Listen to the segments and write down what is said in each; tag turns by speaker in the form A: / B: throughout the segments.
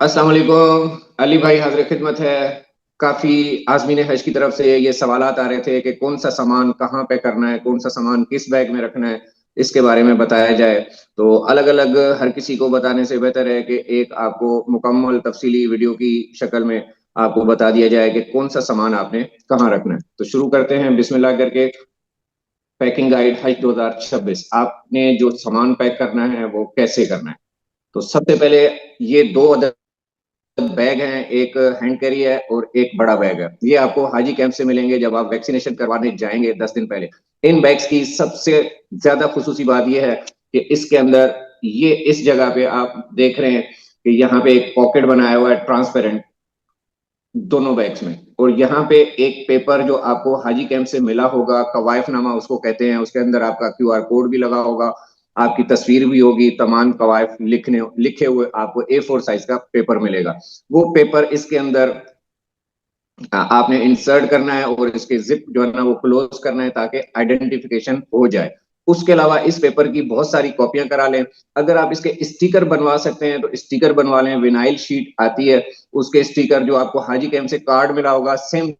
A: अस्सलाम वालेकुम। अली भाई हाजिर खिदमत है। काफी आजमीन हज की तरफ से ये सवालात आ रहे थे कि कौन सा सामान कहाँ पे करना है, कौन सा सामान किस बैग में रखना है, इसके बारे में बताया जाए। तो अलग अलग हर किसी को बताने से बेहतर है कि एक आपको मुकम्मल तफसीली वीडियो की शक्ल में आपको बता दिया जाए कि कौन सा सामान आपने कहाँ रखना है। तो शुरू करते हैं बिस्मिल्लाह करके। पैकिंग गाइड हज 2026, आपने जो सामान पैक करना है वो कैसे करना है। तो सबसे पहले ये दो बैग हैं, एक हैंड कैरी है और एक बड़ा बैग है। ये आपको हाजी कैंप से मिलेंगे जब आप वैक्सीनेशन करवाने जाएंगे 10 दिन पहले। इन बैग्स की सबसे ज्यादा खुसूसी बात यह है कि इसके अंदर ये इस जगह पे आप देख रहे हैं कि यहाँ पे एक पॉकेट बनाया हुआ है ट्रांसपेरेंट दोनों बैग्स में। और यहाँ पे एक पेपर जो आपको हाजी कैंप से मिला होगा, कवायफनामा उसको कहते हैं, उसके अंदर आपका क्यूआर कोड भी लगा होगा, आपकी तस्वीर भी होगी, तमाम कवायफ लिखे हुए आपको A4 साइज का पेपर मिलेगा। वो पेपर इसके अंदर आपने इंसर्ट करना है और इसके जिप जो है ना वो क्लोज करना है ताकि आइडेंटिफिकेशन हो जाए। उसके अलावा इस पेपर की बहुत सारी कॉपियां करा लें। अगर आप इसके स्टिकर बनवा सकते हैं तो स्टिकर बनवा लें। विनाइल शीट आती है, उसके स्टिकर जो आपको हाजी कैंप से कार्ड मिला होगा, सेम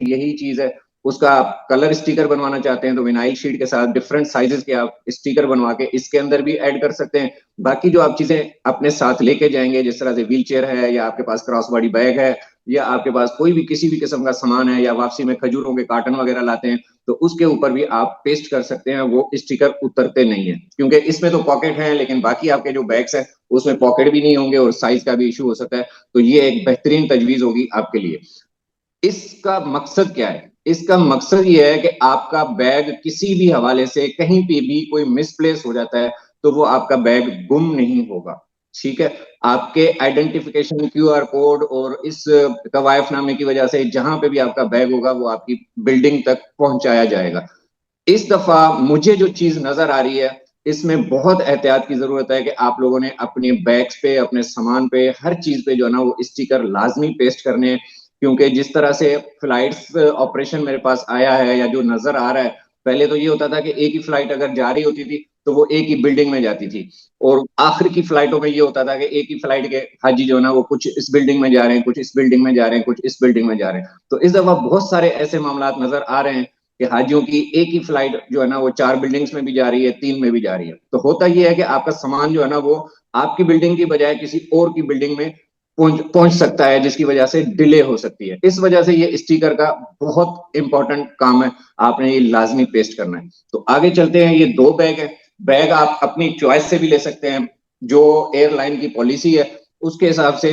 A: यही चीज है। उसका आप कलर स्टिकर बनवाना चाहते हैं तो विनाइल शीट के साथ डिफरेंट साइजेस के आप स्टिकर बनवा के इसके अंदर भी ऐड कर सकते हैं। बाकी जो आप चीजें अपने साथ लेके जाएंगे, जिस तरह से व्हील चेयर है या आपके पास क्रॉस बॉडी बैग है या आपके पास कोई भी किसी भी किस्म का सामान है या वापसी में खजूरों के कार्टन वगैरह लाते हैं, तो उसके ऊपर भी आप पेस्ट कर सकते हैं। वो स्टिकर उतरते नहीं है क्योंकि इसमें तो पॉकेट है, लेकिन बाकी आपके जो बैग्स है उसमें पॉकेट भी नहीं होंगे और साइज का भी इशू हो सकता है। तो ये एक बेहतरीन तजवीज होगी आपके लिए। इसका मकसद क्या है? इसका मकसद ये है कि आपका बैग किसी भी हवाले से कहीं पे भी कोई मिसप्लेस हो जाता है तो वो आपका बैग गुम नहीं होगा। ठीक है। आपके आइडेंटिफिकेशन क्यूआर कोड और इस कवायफनामे की वजह से जहां पे भी आपका बैग होगा वो आपकी बिल्डिंग तक पहुंचाया जाएगा। इस दफा मुझे जो चीज नजर आ रही है, इसमें बहुत एहतियात की जरूरत है कि आप लोगों ने अपने बैग्स पे, अपने सामान पे, हर चीज पे जो है ना वो स्टिकर लाजमी पेस्ट करने हैं। क्योंकि जिस तरह से फ्लाइट्स ऑपरेशन मेरे पास आया है या जो नजर आ रहा है, पहले तो ये होता था कि एक ही फ्लाइट अगर जा रही होती थी तो वो एक ही बिल्डिंग में जाती थी। और आखिर की फ्लाइटों में ये होता था कि एक ही फ्लाइट के हाजी जो है ना वो कुछ इस बिल्डिंग में जा रहे हैं, कुछ इस बिल्डिंग में जा रहे हैं, कुछ इस बिल्डिंग में जा रहे हैं। तो इस दफा बहुत सारे ऐसे मामला नजर आ रहे हैं कि हाजियों की एक ही फ्लाइट जो है ना वो 4 बिल्डिंग्स में भी जा रही है, 3 में भी जा रही है। तो होता यह है कि आपका सामान जो है ना वो आपकी बिल्डिंग की बजाय किसी और की बिल्डिंग में पहुंच सकता है, जिसकी वजह से डिले हो सकती है। इस वजह से ये स्टिकर का बहुत इंपॉर्टेंट काम है, आपने ये लाजमी पेस्ट करना है। तो आगे चलते हैं। ये दो बैग है। बैग आप अपनी चॉइस से भी ले सकते हैं, जो एयरलाइन की पॉलिसी है उसके हिसाब से।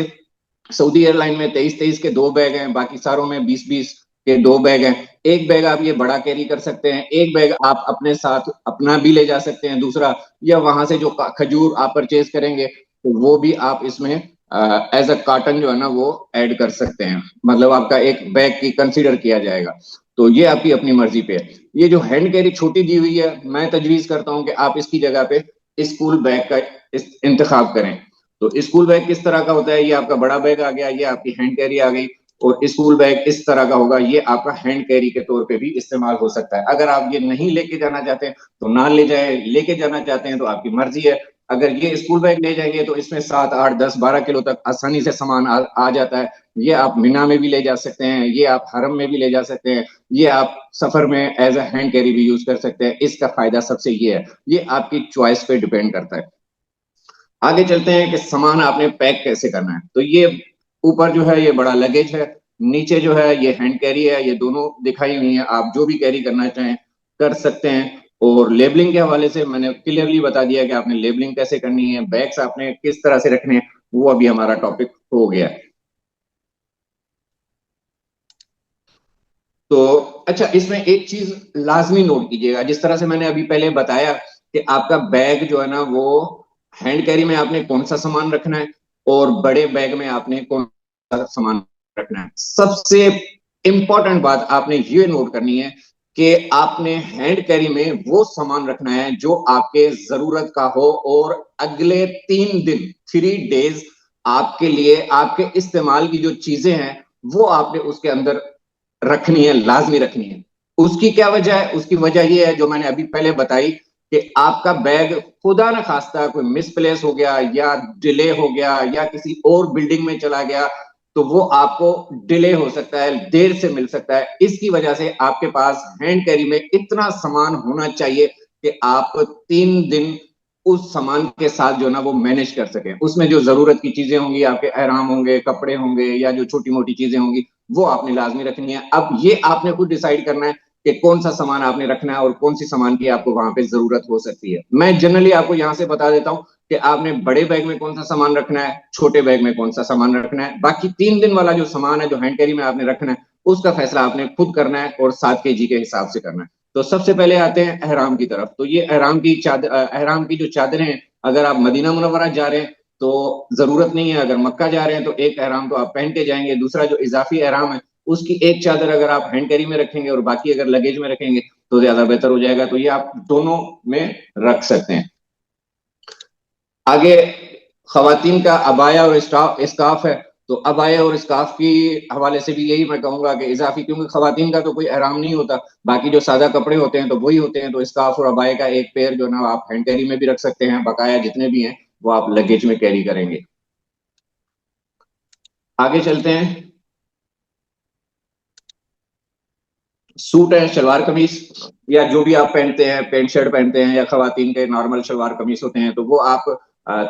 A: सऊदी एयरलाइन में 23-23 के दो बैग हैं, बाकी सारों में 20-20 के दो बैग हैं। एक बैग आप ये बड़ा कैरी कर सकते हैं, एक बैग आप अपने साथ अपना भी ले जा सकते हैं दूसरा, या वहां से जो खजूर आप परचेज करेंगे तो वो भी आप इसमें एज अ कार्टन जो है ना वो ऐड कर सकते हैं। मतलब आपका एक बैग की कंसीडर किया जाएगा। तो ये आपकी अपनी मर्जी पे है। ये जो हैंड कैरी छोटी दी हुई है, मैं तजवीज करता हूँ कि आप इसकी जगह पे स्कूल बैग का इंतखाब करें। तो स्कूल बैग किस तरह का होता है? ये आपका बड़ा बैग आ गया, ये आपकी हैंड कैरी आ गई। और स्कूल बैग इस तरह का होगा, ये आपका हैंड कैरी के तौर पे भी इस्तेमाल हो सकता है। अगर आप ये नहीं लेके जाना चाहते हैं तो ना ले जाए, लेके जाना चाहते हैं तो आपकी मर्जी है। अगर ये स्कूल बैग ले जाएंगे तो इसमें 7, 8, 10, 12 किलो तक आसानी से सामान आ जाता है। ये आप मीना में भी ले जा सकते हैं, ये आप हरम में भी ले जा सकते हैं, ये आप सफर में एज अ हैंड कैरी भी यूज कर सकते हैं। इसका फायदा सबसे ये है, ये आपकी चॉइस पे डिपेंड करता है। आगे चलते हैं कि सामान आपने पैक कैसे करना है। तो ये ऊपर जो है ये बड़ा लगेज है, नीचे जो है ये हैंड कैरी है। ये दोनों दिखाई हुई है, आप जो भी कैरी करना चाहें कर सकते हैं। और लेबलिंग के हवाले से मैंने क्लियरली बता दिया कि आपने लेबलिंग कैसे करनी है, बैग्स आपने किस तरह से रखने हैं, वो अभी हमारा टॉपिक हो गया है। तो अच्छा, इसमें एक चीज लाजमी नोट कीजिएगा, जिस तरह से मैंने अभी पहले बताया कि आपका बैग जो है ना वो हैंड कैरी में आपने कौन सा सामान रखना है और बड़े बैग में आपने कौन सा सामान रखना है। सबसे इंपॉर्टेंट बात आपने ये नोट करनी है कि आपने हैंड कैरी में वो सामान रखना है जो आपके जरूरत का हो और अगले 3 दिन, 3 डेज आपके लिए, आपके इस्तेमाल की जो चीजें हैं वो आपने उसके अंदर रखनी है, लाजमी रखनी है। उसकी क्या वजह है? उसकी वजह यह है जो मैंने अभी पहले बताई कि आपका बैग खुदा न खास्ता कोई मिसप्लेस हो गया या डिले हो गया या किसी और बिल्डिंग में चला गया, तो वो आपको डिले हो सकता है, देर से मिल सकता है। इसकी वजह से आपके पास हैंड कैरी में इतना सामान होना चाहिए कि आप 3 दिन उस सामान के साथ जो ना वो मैनेज कर सकें। उसमें जो जरूरत की चीजें होंगी, आपके एहराम होंगे, कपड़े होंगे, या जो छोटी मोटी चीजें होंगी, वो आपने लाजमी रखनी है। अब ये आपने खुद डिसाइड करना है कि कौन सा सामान आपने रखना है और कौन सी सामान की आपको वहां पे जरूरत हो सकती है। मैं जनरली आपको यहां से बता देता हूं कि आपने बड़े बैग में कौन सा सामान रखना है, छोटे बैग में कौन सा सामान रखना है। बाकी 3 दिन वाला जो सामान है जो हैंड कैरी में आपने रखना है, उसका फैसला आपने खुद करना है और 7 kg के हिसाब से करना है। तो सबसे पहले आते हैं एहराम की तरफ। तो ये एहराम की जो चादरें हैं, अगर आप मदीना मुनव्वरा जा रहे हैं तो जरूरत नहीं है। अगर मक्का जा रहे हैं तो एक एहराम तो आप पहन के जाएंगे, दूसरा जो इजाफी एहराम है उसकी एक चादर अगर आप हैंड कैरी में रखेंगे और बाकी अगर लगेज में रखेंगे तो ज्यादा बेहतर हो जाएगा। तो ये आप दोनों में रख सकते हैं। आगे खवातीन का अबाया और स्काफ है। तो अबाया और स्काफ की हवाले से भी यही मैं कहूंगा कि इजाफी, क्योंकि खवातीन का तो कोई एहराम नहीं होता, बाकी जो सादा कपड़े होते हैं तो वही होते हैं। तो स्काफ और अबाया का एक पेयर जो ना आप हैंड कैरी में भी रख सकते हैं, बकाया जितने भी हैं वो आप लगेज में कैरी करेंगे। आगे चलते हैं। सूट है, शलवार कमीज या जो भी आप पहनते हैं, पेंट शर्ट पहनते हैं या खवातीन के नॉर्मल शलवार कमीज होते हैं, तो वो आप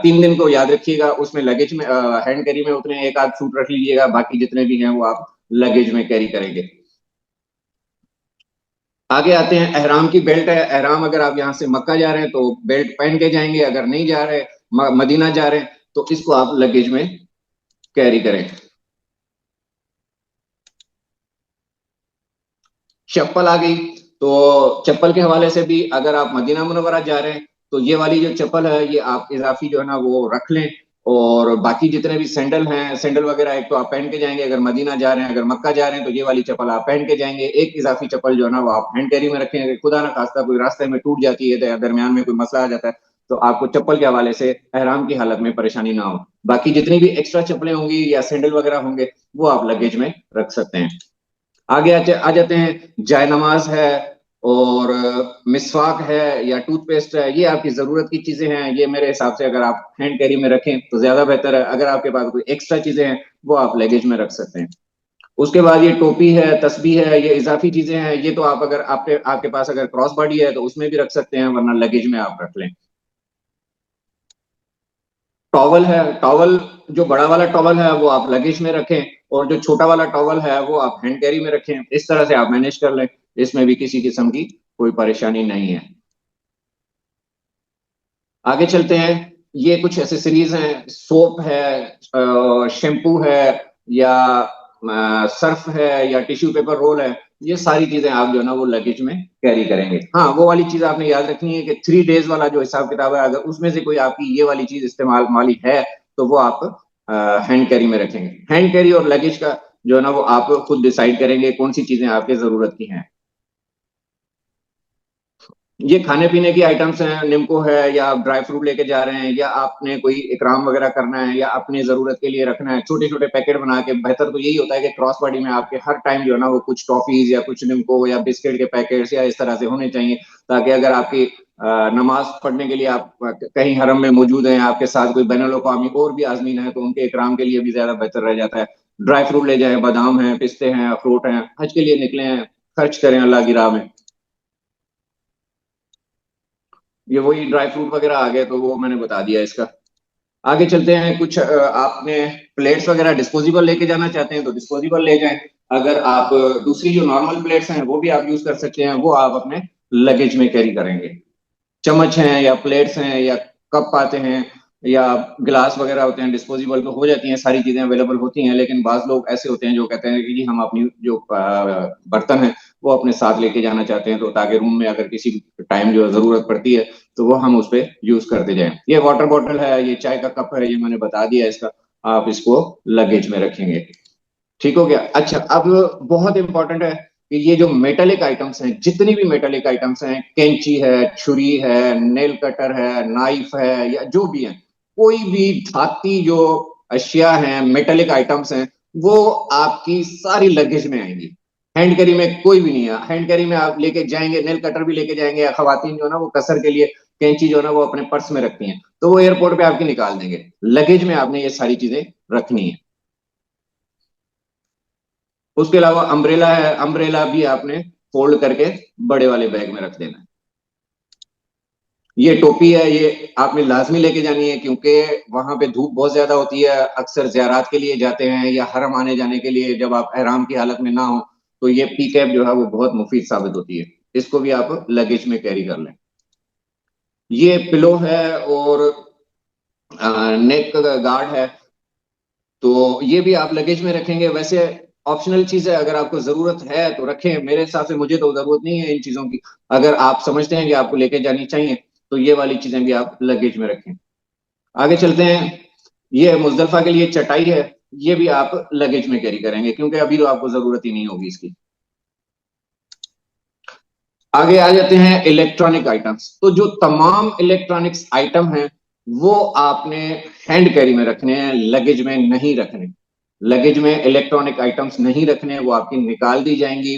A: 3 दिन को याद रखिएगा। उसमें लगेज में हैंड कैरी में उतने एक आध सूट रख लीजिएगा, बाकी जितने भी हैं वो आप लगेज में कैरी करेंगे। आगे आते हैं एहराम की बेल्ट है। एहराम अगर आप यहाँ से मक्का जा रहे हैं तो बेल्ट पहन के जाएंगे, अगर नहीं जा रहे मदीना जा रहे हैं तो इसको आप लगेज में कैरी करें। चप्पल आ गई। तो चप्पल के हवाले से भी अगर आप मदीना मुनव्वरा जा रहे हैं तो ये वाली जो चप्पल है ये आप इजाफी जो है ना वो रख लें। और बाकी जितने भी सैंडल हैं, सैंडल वगैरह एक तो आप पहन के जाएंगे अगर मदीना जा रहे हैं, अगर मक्का जा रहे हैं तो ये वाली चप्पल आप पहन के जाएंगे। एक इजाफी चप्पल जो है ना वो आप हैंड कैरी में रखेंगे, खुदा ना खास्ता कोई रास्ते में टूट जाती है या दरमियान में कोई मसला आ जाता है तो आपको चप्पल के हवाले से एहराम की हालत में परेशानी ना हो। बाकी जितनी भी एक्स्ट्रा चप्पलें होंगी या सैंडल वगैरह होंगे वो आप लगेज में रख सकते हैं। आगे आ जाते हैं। जाय नमाज है और मिसवाक है या टूथपेस्ट है, ये आपकी जरूरत की चीजें हैं। ये मेरे हिसाब से अगर आप हैंड कैरी में रखें तो ज्यादा बेहतर है। अगर आपके पास कोई एक्स्ट्रा चीजें हैं वो आप लगेज में रख सकते हैं। उसके बाद ये टोपी है, तस्बीह है, ये इजाफी चीजें हैं। ये तो आप अगर आपके आपके पास अगर क्रॉस बॉडी है तो उसमें भी रख सकते हैं, वरना लगेज में आप रख लें। टॉवल है। टॉवल जो बड़ा वाला टॉवल है वो आप लगेज में रखें और जो छोटा वाला टॉवल है वो आप हैंड कैरी में रखें। इस तरह से आप मैनेज कर लें, इसमें भी किसी किस्म की कोई परेशानी नहीं है। आगे चलते हैं। ये कुछ एसेसरीज हैं। सोप है, शैम्पू है, या सर्फ है, या टिश्यू पेपर रोल है। ये सारी चीजें आप जो है ना वो लगेज में कैरी करेंगे। हाँ, वो वाली चीज आपने याद रखनी है कि 3 डेज वाला जो हिसाब किताब है, अगर उसमें से कोई आपकी ये वाली चीज इस्तेमाल वाली है तो वो आप हैंड कैरी में रखेंगे। हैंड कैरी और लगेज का जो है ना वो आप खुद डिसाइड करेंगे कौन सी चीजें आपके जरूरत की हैं। ये खाने पीने की आइटम्स हैं। निम्को है, या आप ड्राई फ्रूट लेके जा रहे हैं, या आपने कोई इकराम वगैरह करना है, या अपनी जरूरत के लिए रखना है, छोटे छोटे पैकेट बना के। बेहतर तो यही होता है कि क्रॉस बॉडी में आपके हर टाइम जो है ना वो कुछ टॉफीज या कुछ निम्को या बिस्किट के पैकेट्स या इस तरह से होने चाहिए, ताकि अगर आपकी नमाज पढ़ने के लिए आप कहीं हरम में मौजूद हैं, आपके साथ कोई बैनुल अक़वामी और भी आजमीन है तो उनके इकराम के लिए भी ज्यादा बेहतर रह जाता है। ड्राई फ्रूट ले जाए, बादाम है, पिस्ते हैं, अखरोट हैं, हज के लिए निकले हैं, खर्च करें अल्लाह की राह में। ये वही ड्राई फ्रूट वगैरह आ गए तो वो मैंने बता दिया इसका। आगे चलते हैं। कुछ आपने प्लेट्स वगैरह डिस्पोजेबल लेके जाना चाहते हैं तो डिस्पोजेबल ले जाएं। अगर आप दूसरी जो नॉर्मल प्लेट्स हैं वो भी आप यूज कर सकते हैं, वो आप अपने लगेज में कैरी करेंगे। चम्मच हैं या प्लेट्स हैं या कप आते हैं या गिलास वगैरह होते हैं, डिस्पोजेबल तो हो जाती हैं, सारी चीजें अवेलेबल होती हैं। लेकिन बाज लोग ऐसे होते हैं जो कहते हैं कि जी हम अपनी जो बर्तन है वो अपने साथ लेके जाना चाहते हैं, तो ताकि रूम में अगर किसी टाइम जो जरूरत पड़ती है तो वो हम उस पर यूज करते जाएं। ये वाटर बॉटल है, ये चाय का कप है, ये मैंने बता दिया इसका। आप इसको लगेज में रखेंगे। ठीक हो गया। अच्छा, अब बहुत इंपॉर्टेंट है कि ये जो मेटेलिक आइटम्स हैं, जितनी भी मेटेलिक आइटम्स हैं, कैंची है, छुरी है, नेल कटर है, नाइफ है, या जो भी है, कोई भी धाती जो अशिया हैं, मेटेलिक आइटम्स हैं, वो आपकी सारी लगेज में आएंगी। हैंड कैरी में कोई भी नहीं है। हैंड कैरी में आप लेके जाएंगे, नेल कटर भी लेके जाएंगे, या खवातीन जो है ना वो कसर के लिए कैंची जो है ना वो अपने पर्स में रखती हैं, तो वो एयरपोर्ट पे आपकी निकाल देंगे। लगेज में आपने ये सारी चीजें रखनी है। उसके अलावा अम्ब्रेला है, अम्ब्रेला भी आपने फोल्ड करके बड़े वाले बैग में रख देना है। ये टोपी है, ये आपने लाजमी लेके जानी है, क्योंकि वहां पे धूप बहुत ज्यादा होती है। अक्सर ज़ियारत के लिए जाते हैं या हरम आने जाने के लिए, जब आप एहराम की हालत में ना हो, तो ये पी कैप जो है वो बहुत मुफीद साबित होती है। इसको भी आप लगेज में कैरी कर लें। ये पिलो है और नेक गार्ड है, तो ये भी आप लगेज में रखेंगे। वैसे ऑप्शनल चीज है, अगर आपको जरूरत है तो रखें। मेरे हिसाब से मुझे तो जरूरत नहीं है इन चीजों की। अगर आप समझते हैं कि आपको लेके जानी चाहिए, तो ये वाली चीजें भी आप लगेज में रखें। आगे चलते हैं। ये मुजदलफा के लिए चटाई है, ये भी आप लगेज में कैरी करेंगे, क्योंकि अभी तो आपको जरूरत ही नहीं होगी इसकी। आगे आ जाते हैं इलेक्ट्रॉनिक आइटम्स। तो जो तमाम इलेक्ट्रॉनिक्स आइटम हैं वो आपने हैंड कैरी में रखने हैं, लगेज में नहीं रखने। लगेज में इलेक्ट्रॉनिक आइटम्स नहीं रखने, वो आपकी निकाल दी जाएंगी।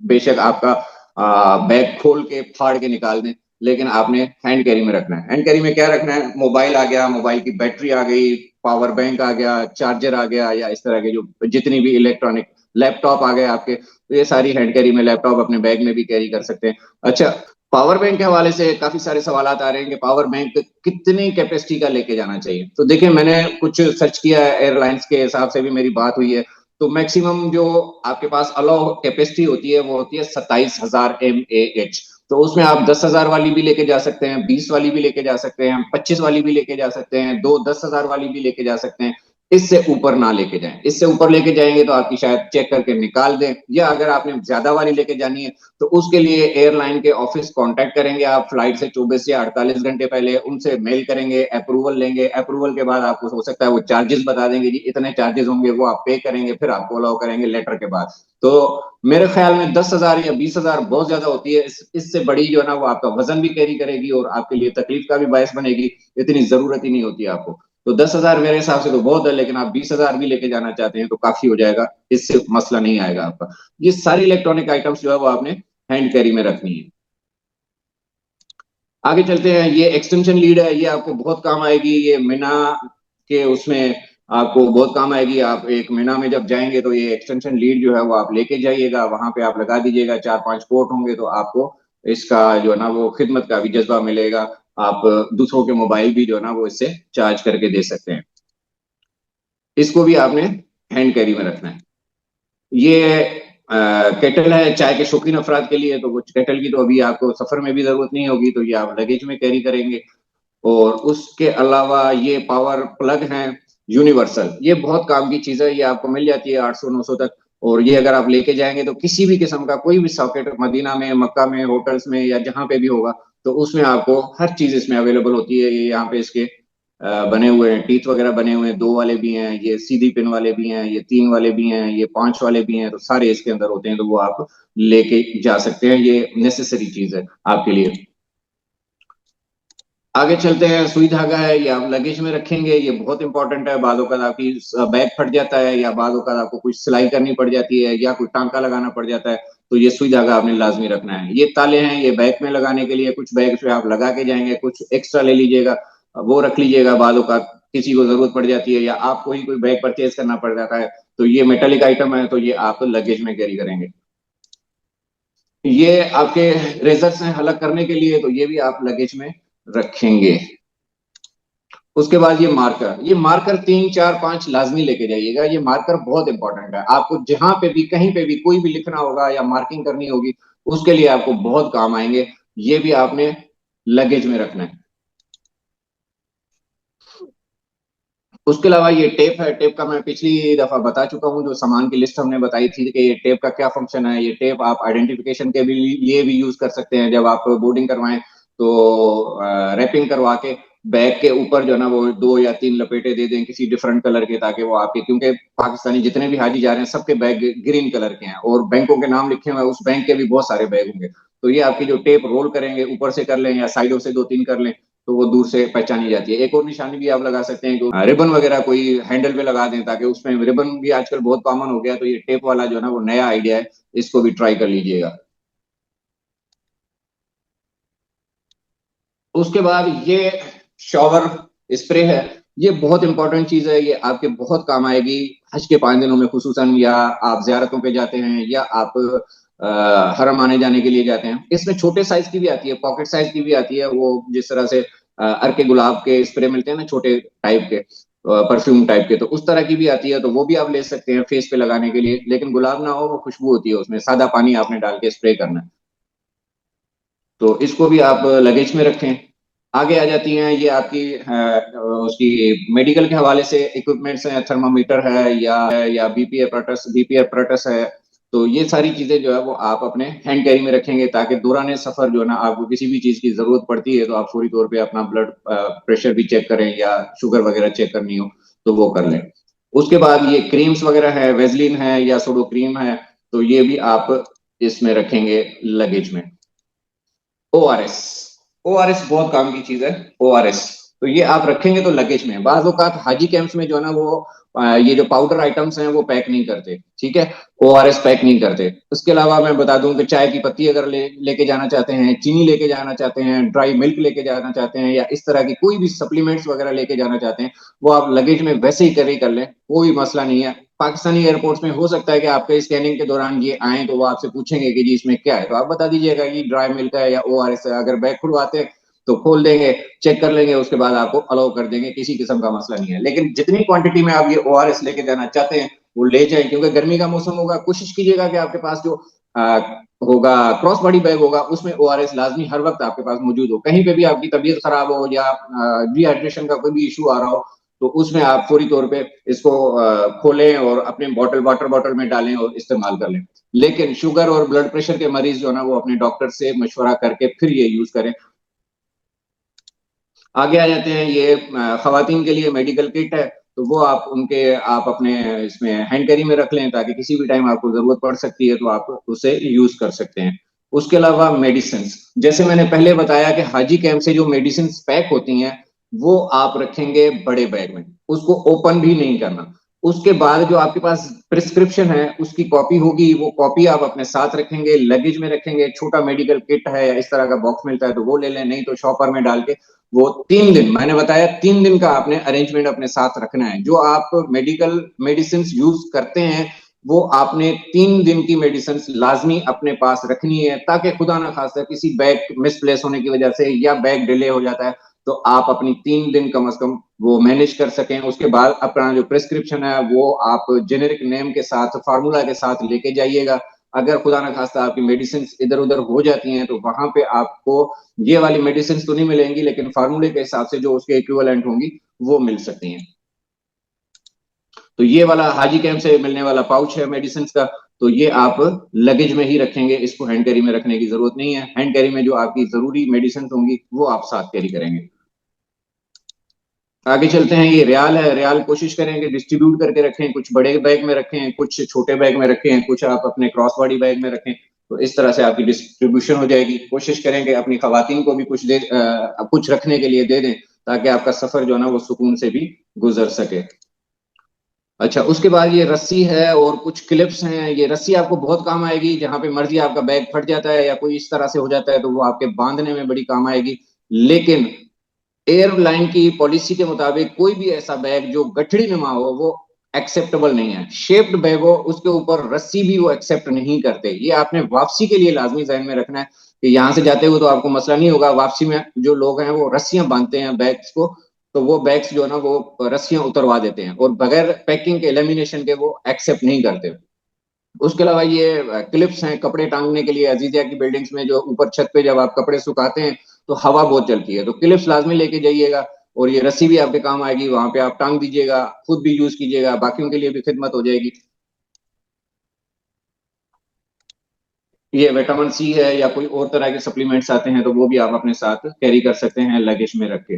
A: बेशक आपका बैग खोल के फाड़ के निकाल दें, लेकिन आपने हैंड कैरी में रखना है। हैंड कैरी में क्या रखना है? मोबाइल आ गया, मोबाइल की बैटरी आ गई, पावर बैंक आ गया, चार्जर आ गया, या इस तरह के जो जितनी भी इलेक्ट्रॉनिक, लैपटॉप आ गए आपके, तो ये सारी हैंड कैरी में, लैपटॉप अपने बैग में भी कैरी कर सकते हैं। अच्छा, पावर बैंक के हवाले से काफी सारे सवाल आ रहे हैं कि पावर बैंक कितनी कैपेसिटी का लेके जाना चाहिए। तो देखिए, मैंने कुछ सर्च किया है, एयरलाइंस के हिसाब से भी मेरी बात हुई है, तो मैक्सिमम जो आपके पास अलाउ कैपेसिटी होती है वो होती है 27,000 mAh। तो उसमें आप 10,000 वाली भी लेके जा सकते हैं, 20 वाली भी लेके जा सकते हैं, 25 वाली भी लेके जा सकते हैं, दो 10,000 वाली भी लेके जा सकते हैं। इससे ऊपर ना लेके जाएं। इससे ऊपर लेके जाएंगे तो आपकी शायद चेक करके निकाल दें, या अगर आपने ज्यादा वाली लेके जानी है तो उसके लिए एयरलाइन के ऑफिस कांटेक्ट करेंगे आप, फ्लाइट से 24 या 48 घंटे पहले उनसे मेल करेंगे, अप्रूवल लेंगे। अप्रूवल के बाद आपको हो सकता है वो चार्जेस बता देंगे, जी इतने चार्जेस होंगे, वो आप पे करेंगे, फिर आपको अलाउ करेंगे लेटर के बाद। तो मेरे ख्याल में 10,000 या 20,000 बहुत ज्यादा होती है। इससे बड़ी जो है ना वो आपका वजन भी कैरी करेगी और आपके लिए तकलीफ का भी बायस बनेगी। इतनी जरूरत ही नहीं होती आपको। तो 10,000 मेरे हिसाब से तो बहुत है, लेकिन आप 20,000 भी लेके जाना चाहते हैं तो काफी हो जाएगा, इससे मसला नहीं आएगा आपका। ये सारी इलेक्ट्रॉनिक आइटम्स जो है वो आपने हैंड कैरी में रखनी है। आगे चलते हैं। ये एक्सटेंशन लीड है, ये आपको बहुत काम आएगी। ये मीना के उसमें आपको बहुत काम आएगी। आप एक मीना में जब जाएंगे तो ये एक्सटेंशन लीड जो है वो आप लेके जाइएगा, वहां पे आप लगा दीजिएगा। 4-5 कोट होंगे तो आपको इसका जो है ना वो खिदमत का भी जज्बा मिलेगा। आप दूसरों के मोबाइल भी जो है ना वो इससे चार्ज करके दे सकते हैं। इसको भी आपने हैंड कैरी में रखना है। ये केटल है चाय के शौकीन अफराद के लिए, तो वो केटल की तो अभी आपको सफर में भी जरूरत नहीं होगी, तो ये आप लगेज में कैरी करेंगे। और उसके अलावा ये पावर प्लग है यूनिवर्सल, ये बहुत काम की चीज है। ये आपको मिल जाती है 800-900 तक। और ये अगर आप लेके जाएंगे तो किसी भी किस्म का कोई भी सॉकेट, मदीना में, मक्का में, होटल्स में या जहां पे भी होगा, तो उसमें आपको हर चीज इसमें अवेलेबल होती है। ये यहाँ पे इसके बने हुए हैं, टीथ वगैरह बने हुए हैं, 2 वाले भी हैं, ये सीधी पिन वाले भी हैं, ये 3 वाले भी हैं, ये 5 वाले भी हैं, तो सारे इसके अंदर होते हैं, तो वो आप लेके जा सकते हैं। ये नेसेसरी चीज है आपके लिए। आगे चलते हैं। सुई धागा है, ये आप लगेज में रखेंगे, ये बहुत इंपॉर्टेंट है। बालों का आपकी बैग फट जाता है, या बालों का आपको कुछ सिलाई करनी पड़ जाती है, या कोई टांका लगाना पड़ जाता है, तो ये सुई धागा आपने लाजमी रखना है। ये ताले हैं, ये बैग में लगाने के लिए। कुछ बैग पे आप लगा के जाएंगे, कुछ एक्स्ट्रा ले लीजिएगा, वो रख लीजिएगा। बालों का किसी को जरूरत पड़ जाती है, या आपको ही कोई बैग परचेज करना पड़ जाता है, तो ये मेटेलिक आइटम है, तो ये आप लगेज में कैरी करेंगे। ये आपके रेजर्स हैं अलग करने के लिए, तो ये भी आप लगेज में रखेंगे। उसके बाद ये मार्कर 3-4-5 लाजमी लेके जाइएगा। ये मार्कर बहुत इंपॉर्टेंट है, आपको जहां पे भी, कहीं पे भी, कोई भी लिखना होगा या मार्किंग करनी होगी, उसके लिए आपको बहुत काम आएंगे। ये भी आपने लगेज में रखना है। उसके अलावा ये टेप है। टेप का मैं पिछली दफा बता चुका हूँ, जो सामान की लिस्ट हमने बताई थी कि ये टेप का क्या फंक्शन है। ये टेप आप आइडेंटिफिकेशन के भी लिए भी यूज कर सकते हैं। जब आप बोर्डिंग करवाएं तो रैपिंग करवा के बैग के ऊपर जो है ना वो 2 या 3 लपेटे दे दें किसी डिफरेंट कलर के, ताकि वो आपके, क्योंकि पाकिस्तानी जितने भी हाजी जा रहे हैं सबके बैग ग्रीन कलर के हैं, और बैंकों के नाम लिखे हुए हैं, उस बैंक के भी बहुत सारे बैग होंगे। तो ये आपकी जो टेप रोल करेंगे ऊपर से कर लें या साइडों से 2-3 कर लें, तो वो दूर से पहचानी जाती है। एक और निशानी भी आप लगा सकते हैं कि रिबन वगैरह कोई हैंडल पे लगा दें, ताकि उसमें रिबन भी आजकल बहुत कॉमन हो गया, तो ये टेप वाला जो है ना वो नया आइडिया है, इसको भी ट्राई कर लीजिएगा। उसके बाद ये शॉवर स्प्रे है, ये बहुत इंपॉर्टेंट चीज है, ये आपके बहुत काम आएगी हज के 5 दिनों में खुसूसन, या आप जियारतों पे जाते हैं, या आप हरम आने जाने के लिए जाते हैं। इसमें छोटे साइज की भी आती है, पॉकेट साइज की भी आती है, वो जिस तरह से अरके गुलाब के स्प्रे मिलते हैं ना छोटे टाइप के, परफ्यूम टाइप के, तो उस तरह की भी आती है, तो वो भी आप ले सकते हैं फेस पे लगाने के लिए, लेकिन गुलाब ना हो, वो खुशबू होती है उसमें, सादा पानी आपने डाल के स्प्रे करना है। तो इसको भी आप लगेज में रखें। आगे आ जाती हैं ये आपकी उसकी मेडिकल के हवाले से इक्विपमेंट्स हैं, थर्मामीटर है, या बीपी अपरेटस है। तो ये सारी चीजें जो है वो आप अपने हैंड कैरी में रखेंगे, ताकि दौरान सफर जो है ना आपको किसी भी चीज की जरूरत पड़ती है तो आप फौरी तौर पे अपना ब्लड प्रेशर भी चेक करें, या शुगर वगैरह चेक करनी हो तो वो कर लें। उसके बाद ये क्रीम्स वगैरह है, वेजलिन है या सोडो क्रीम है, तो ये भी आप इसमें रखेंगे लगेज में। ORS, ORS बहुत काम की चीज है। ORS तो ये आप रखेंगे तो लगेज में। बाज औकात हाजी कैंप्स में जो है ना वो ये जो पाउडर आइटम्स हैं वो पैक नहीं करते, ठीक है, ORS पैक नहीं करते। उसके अलावा मैं बता दूं कि चाय की पत्ती अगर लेके जाना चाहते हैं, चीनी लेके जाना चाहते हैं, ड्राई मिल्क लेके जाना चाहते हैं, या इस तरह की कोई भी सप्लीमेंट्स वगैरह लेके जाना चाहते हैं, वो आप लगेज में वैसे ही कैरी कर लें, कोई मसला नहीं है। पाकिस्तानी एयरपोर्ट्स में हो सकता है कि आपके स्कैनिंग के दौरान ये आए तो वो आपसे पूछेंगे कि जी इसमें क्या है, तो आप बता दीजिएगा कि ड्राई मिल्क है या ORS है। अगर बैग खुलवाते हैं तो खोल देंगे, चेक कर लेंगे, उसके बाद आपको अलाउ कर देंगे, किसी किस्म का मसला नहीं है। लेकिन जितनी क्वांटिटी में आप ये ORS लेके जाना चाहते हैं वो ले जाएं, क्योंकि गर्मी का मौसम होगा। कोशिश कीजिएगा कि आपके पास जो आ, होगा क्रॉस बॉडी बैग होगा उसमें ORS लाजमी हर वक्त आपके पास मौजूद हो। कहीं पे भी आपकी तबीयत खराब हो या डिहाइड्रेशन का कोई भी इशू आ रहा हो, तो उसमें आप फौरी तौर पे इसको खोलें और अपने वाटर बॉटल में डालें और इस्तेमाल कर लें। लेकिन शुगर और ब्लड प्रेशर के मरीज जो है ना वो अपने डॉक्टर से मशवरा करके फिर ये यूज करें। आगे आ जाते हैं, ये खवातीन के लिए मेडिकल किट है, तो वो आप अपने इसमें हैंड कैरी में रख लें, ताकि किसी भी टाइम आपको जरूरत पड़ सकती है तो आप उसे यूज कर सकते हैं। उसके अलावा मेडिसिन, जैसे मैंने पहले बताया कि हाजी कैंप से जो मेडिसिन पैक होती हैं वो आप रखेंगे बड़े बैग में, उसको ओपन भी नहीं करना। उसके बाद जो आपके पास प्रिस्क्रिप्शन है उसकी कॉपी होगी, वो कॉपी आप अपने साथ रखेंगे, लगेज में रखेंगे। छोटा मेडिकल किट है या इस तरह का बॉक्स मिलता है तो वो ले लें, नहीं तो शॉपर में डाल के वो 3 दिन, मैंने बताया 3 दिन का आपने अरेंजमेंट अपने साथ रखना है। जो आप मेडिकल मेडिसिन यूज करते हैं वो आपने 3 दिन की मेडिसिन लाजमी अपने पास रखनी है, ताकि खुदा ना खास्ता किसी बैग मिसप्लेस होने की वजह से या बैग डिले हो जाता है तो आप अपनी 3 दिन कम से कम वो मैनेज कर सकें। उसके बाद अपना जो प्रिस्क्रिप्शन है वो आप जेनेरिक नेम के साथ, फार्मूला के साथ लेके जाइएगा। अगर खुदा ना खास्ता आपकी मेडिसिन इधर उधर हो जाती हैं तो वहां पे आपको ये वाली मेडिसिन तो नहीं मिलेंगी, लेकिन फार्मूले के हिसाब से जो उसके इक्विवेलेंट होंगी वो मिल सकती हैं। तो ये वाला हाजी कैंप से मिलने वाला पाउच है मेडिसिन का, तो ये आप लगेज में ही रखेंगे, इसको हैंड कैरी में रखने की जरूरत नहीं है। हैंड कैरी में जो आपकी जरूरी मेडिसिन होंगी वो आप साथ कैरी करेंगे। आगे चलते हैं, ये रियाल है। रियाल कोशिश करें कि डिस्ट्रीब्यूट करके रखें, कुछ बड़े बैग में रखें, कुछ छोटे बैग में रखें, कुछ आप अपने क्रॉस बॉडी बैग में रखें, तो इस तरह से आपकी डिस्ट्रीब्यूशन हो जाएगी। कोशिश करें कि अपनी खवातीन को भी कुछ रखने के लिए दे दें, ताकि आपका सफर जो है ना वो सुकून से भी गुजर सके। अच्छा, उसके बाद ये रस्सी है और कुछ क्लिप्स हैं। ये रस्सी आपको बहुत काम आएगी, जहां पे मर्जी आपका बैग फट जाता है या कोई इस तरह से हो जाता है तो वो आपके बांधने में बड़ी काम आएगी। लेकिन एयरलाइन की पॉलिसी के मुताबिक कोई भी ऐसा बैग जो गठड़ी नुमा हो वो एक्सेप्टेबल नहीं है। शेप्ड बैग हो उसके ऊपर रस्सी भी वो एक्सेप्ट नहीं करते। ये आपने वापसी के लिए लाजमी जहन में रखना है कि यहाँ से जाते हुए तो आपको मसला नहीं होगा, वापसी में जो लोग हैं वो रस्सियां बांधते हैं बैग्स को, तो वो बैग्स जो है ना वो रस्सियां उतरवा देते हैं और बगैर पैकिंग के, लेमिनेशन के, वो एक्सेप्ट नहीं करते। उसके अलावा ये क्लिप्स हैं कपड़े टांगने के लिए। अजीजिया की बिल्डिंग्स में जो ऊपर छत पे जब आप कपड़े सुखाते हैं तो हवा बहुत चलती है, तो क्लिप्स लाजमी लेके जाइएगा। और ये रस्सी भी आपके काम आएगी, वहां पे आप टांग दीजिएगा, खुद भी यूज कीजिएगा, बाकियों के लिए भी खिदमत हो जाएगी। ये विटामिन सी है या कोई और तरह के सप्लीमेंट्स आते हैं तो वो भी आप अपने साथ कैरी कर सकते हैं लगेज में रख के।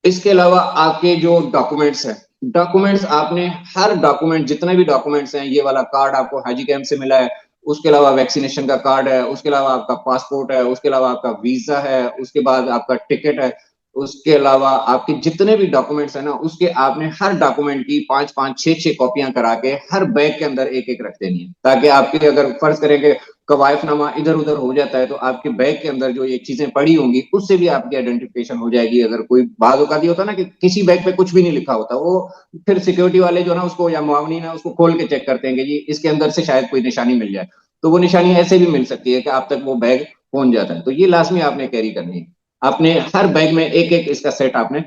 A: इसके अलावा आपके जो डॉक्यूमेंट्स हैं, डॉक्यूमेंट्स आपने हर डॉक्यूमेंट, जितने भी डॉक्यूमेंट्स हैं, ये वाला कार्ड आपको हाजी कैंप से मिला है उसके अलावा वैक्सीनेशन का कार्ड है, उसके अलावा आपका पासपोर्ट है, उसके अलावा आपका वीजा है, उसके बाद आपका टिकट है, उसके अलावा आपके जितने भी डॉक्यूमेंट्स है ना, उसके आपने हर डॉक्यूमेंट की 5-5 6-6 कॉपियां करा के हर बैग के अंदर एक एक रख देनी है, ताकि आपके अगर फर्ज करें कि कवायफनामा इधर उधर हो जाता है तो आपके बैग के अंदर जो ये चीजें पड़ी होंगी उससे भी आपकी आइडेंटिफिकेशन हो जाएगी। अगर कोई बाद औकात होता ना कि किसी बैग पे कुछ भी नहीं लिखा होता, वो फिर सिक्योरिटी वाले जो ना उसको या मुआवनी ना उसको खोल के चेक करते हैं कि जी इसके अंदर से शायद कोई निशानी मिल जाए, तो वो निशानी ऐसे भी मिल सकती है कि आप तक वो बैग पहुंच जाता है। तो ये लाजमी आपने कैरी करनी है, आपने हर बैग में एक एक इसका सेट आपने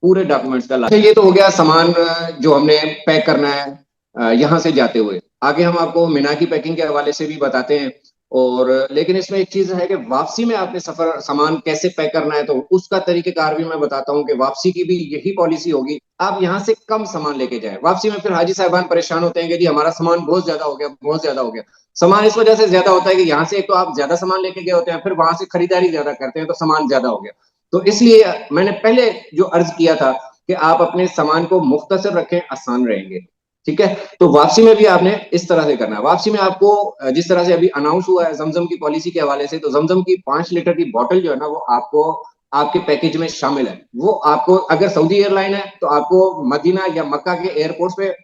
A: पूरे डॉक्यूमेंट्स का ला। ये तो हो गया सामान जो हमने पैक करना है यहाँ से जाते हुए। आगे हम आपको मीना की पैकिंग के हवाले से भी बताते हैं, और लेकिन इसमें एक चीज है कि वापसी में आपने सफर सामान कैसे पैक करना है, तो उसका तरीकेकार भी मैं बताता हूँ कि वापसी की भी यही पॉलिसी होगी, आप यहाँ से कम सामान लेके जाए। वापसी में फिर हाजी साहबान परेशान होते हैं कि जी हमारा सामान बहुत ज्यादा हो गया, बहुत ज्यादा हो गया। सामान इस वजह से ज्यादा होता है कि यहाँ से एक तो आप ज्यादा सामान लेके गए होते हैं, फिर वहां से खरीदारी ज्यादा करते हैं तो सामान ज्यादा हो गया। तो इसलिए मैंने पहले जो अर्ज किया था कि आप अपने सामान को मुख्तसर रखें, आसान रहेंगे। ठीक है, तो वापसी में भी आपने इस तरह से करना है। वापसी में आपको जिस तरह से अभी अनाउंस हुआ है जमजम की पॉलिसी के हवाले से, तो जमजम की 5 लीटर की बोतल जो है ना वो आपको आपके पैकेज में शामिल है। वो आपको अगर सऊदी एयरलाइन है तो आपको मदीना या मक्का के एयरपोर्ट पे